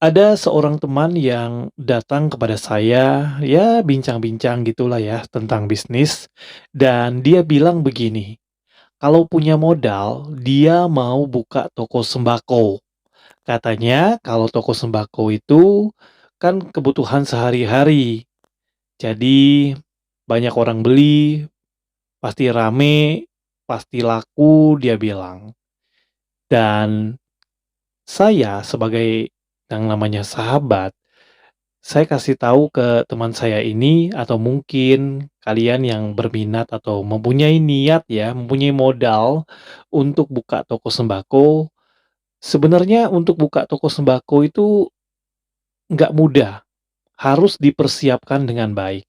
Ada seorang teman yang datang kepada saya, ya bincang-bincang gitulah ya tentang bisnis, dan dia bilang begini, kalau punya modal, dia mau buka toko sembako. Katanya kalau toko sembako itu kan kebutuhan sehari-hari, jadi banyak orang beli, pasti rame, pasti laku, dia bilang. Dan saya sebagai yang namanya sahabat, saya kasih tahu ke teman saya ini atau mungkin kalian yang berminat atau mempunyai niat ya, mempunyai modal untuk buka toko sembako. Sebenarnya untuk buka toko sembako itu nggak mudah, harus dipersiapkan dengan baik.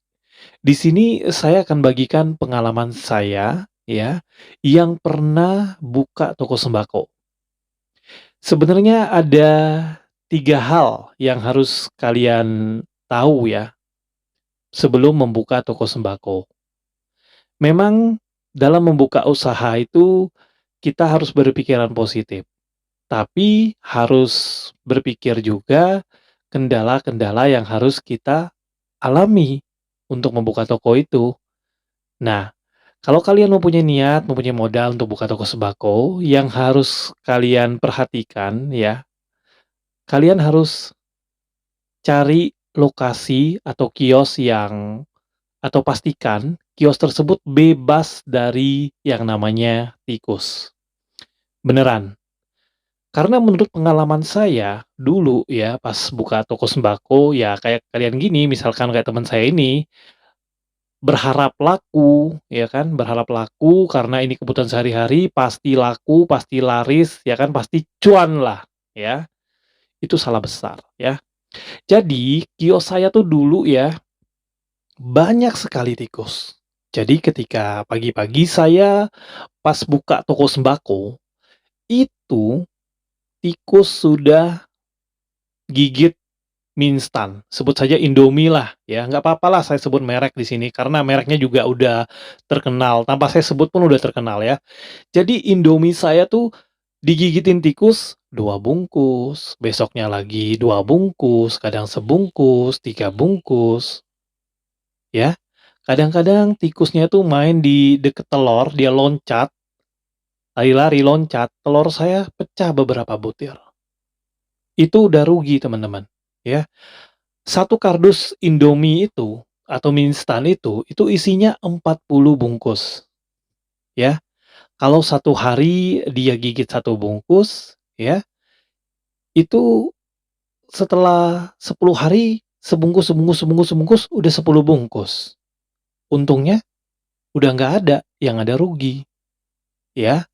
Di sini saya akan bagikan pengalaman saya ya, yang pernah buka toko sembako. Sebenarnya ada 3 hal yang harus kalian tahu ya, sebelum membuka toko sembako. Memang dalam membuka usaha itu kita harus berpikiran positif, tapi harus berpikir juga kendala-kendala yang harus kita alami untuk membuka toko itu. Nah, kalau kalian mempunyai niat, mempunyai modal untuk buka toko sembako, yang harus kalian perhatikan ya, kalian harus cari lokasi atau kios yang atau pastikan kios tersebut bebas dari yang namanya tikus. Beneran. Karena menurut pengalaman saya, dulu ya pas buka toko sembako, ya kayak kalian gini, misalkan kayak teman saya ini, berharap laku, ya kan, berharap laku karena ini kebutuhan sehari-hari, pasti laku, pasti laris, ya kan, pasti cuan lah, ya. Itu salah besar, ya. Jadi, kios saya tuh dulu ya, banyak sekali tikus. Jadi ketika pagi-pagi saya pas buka toko sembako, itu tikus sudah gigit mie instan, sebut saja Indomie lah ya, nggak papalah saya sebut merek di sini karena mereknya juga udah terkenal, tanpa saya sebut pun udah terkenal ya. Jadi Indomie saya tuh digigitin tikus 2 bungkus, besoknya lagi 2 bungkus, kadang sebungkus, 3 bungkus, ya. Kadang-kadang tikusnya tuh main di deket telur, dia loncat, lari-lari, loncat, telur saya pecah beberapa butir. Itu udah rugi teman-teman, ya. Satu kardus Indomie itu, atau mie instan itu isinya 40 bungkus, ya. Kalau 1 hari dia gigit 1 bungkus, ya, itu setelah 10 hari, sebungkus sebungkus sebungkus sebungkus, udah 10 bungkus. Untungnya udah nggak ada, yang ada rugi, ya.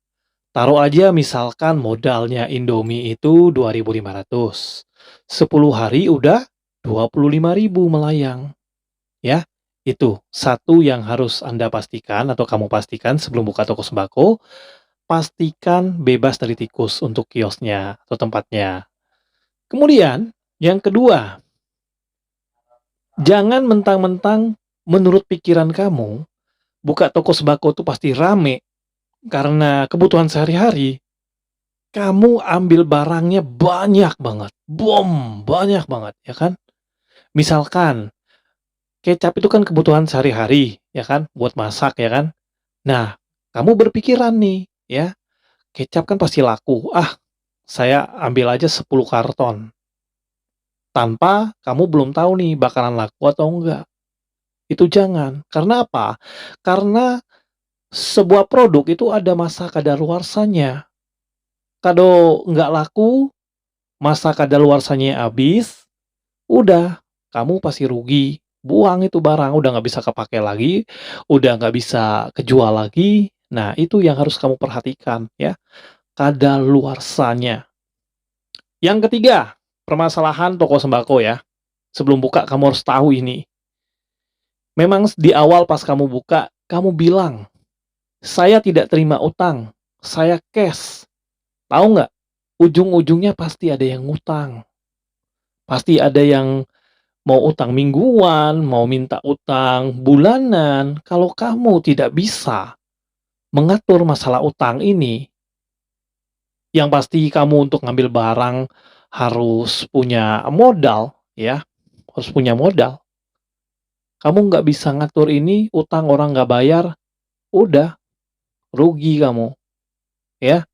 Taruh aja misalkan modalnya Indomie itu 2.500, 10 hari udah 25.000 melayang, ya. Itu, satu yang harus Anda pastikan atau kamu pastikan sebelum buka toko sembako, pastikan bebas dari tikus untuk kiosnya atau tempatnya. Kemudian, yang kedua, jangan mentang-mentang menurut pikiran kamu, buka toko sembako itu pasti rame karena kebutuhan sehari-hari. Kamu ambil barangnya banyak banget, banyak banget, ya kan? Misalkan, kecap itu kan kebutuhan sehari-hari, ya kan? Buat masak, ya kan? Nah, kamu berpikiran nih, ya, kecap kan pasti laku, "Ah, saya ambil aja 10 karton." Tanpa kamu belum tahu nih bakalan laku atau enggak. Itu jangan. Karena apa? Karena sebuah produk itu ada masa kadaluarsanya. Kalau nggak laku, masa kadaluarsanya habis, udah, kamu pasti rugi. Buang itu barang, udah nggak bisa kepakai lagi, udah nggak bisa kejual lagi. Nah, itu yang harus kamu perhatikan ya, kadaluarsanya. Yang ketiga, permasalahan toko sembako ya. Sebelum buka kamu harus tahu ini. Memang di awal pas kamu buka, kamu bilang, "Saya tidak terima utang, saya cash." Tahu nggak? Ujung-ujungnya pasti ada yang ngutang. Pasti ada yang mau utang mingguan, mau minta utang bulanan. Kalau kamu tidak bisa mengatur masalah utang ini, yang pasti kamu untuk ngambil barang harus punya modal ya, harus punya modal. Kamu nggak bisa ngatur ini, utang orang nggak bayar, udah rugi kamu, ya,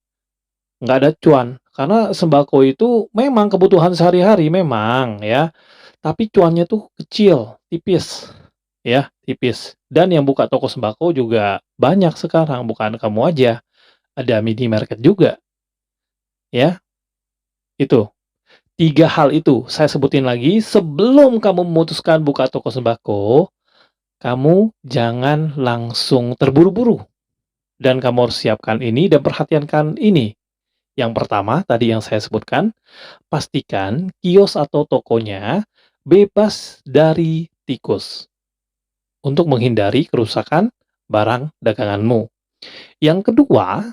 nggak ada cuan. Karena sembako itu memang kebutuhan sehari-hari memang ya, tapi cuannya tuh kecil, tipis, ya, tipis. Dan yang buka toko sembako juga banyak sekarang, bukan kamu aja, ada minimarket juga, ya, itu. 3 hal itu saya sebutin lagi, sebelum kamu memutuskan buka toko sembako, kamu jangan langsung terburu-buru dan kamu harus siapkan ini dan perhatikan ini. Yang pertama, tadi yang saya sebutkan, pastikan kios atau tokonya bebas dari tikus untuk menghindari kerusakan barang daganganmu. Yang kedua,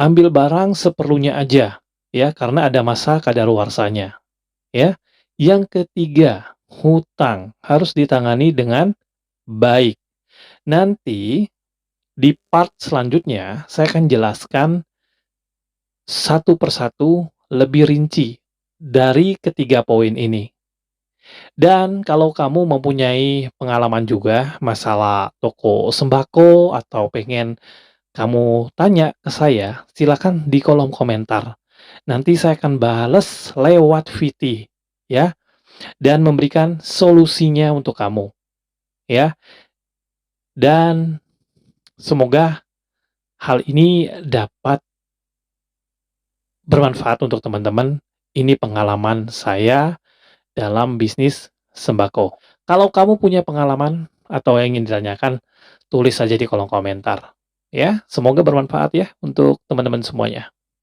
ambil barang seperlunya aja, ya, karena ada masa kadaluarsanya, ya. Yang ketiga, hutang harus ditangani dengan baik. Nanti di part selanjutnya, saya akan jelaskan satu persatu lebih rinci dari ketiga poin ini. Dan kalau kamu mempunyai pengalaman juga masalah toko sembako atau pengen kamu tanya ke saya, silakan di kolom komentar. Nanti saya akan bales lewat VT ya dan memberikan solusinya untuk kamu ya. Dan semoga hal ini dapat bermanfaat untuk teman-teman. Ini pengalaman saya dalam bisnis sembako. Kalau kamu punya pengalaman atau yang ingin ditanyakan, tulis saja di kolom komentar. Ya, semoga bermanfaat ya untuk teman-teman semuanya.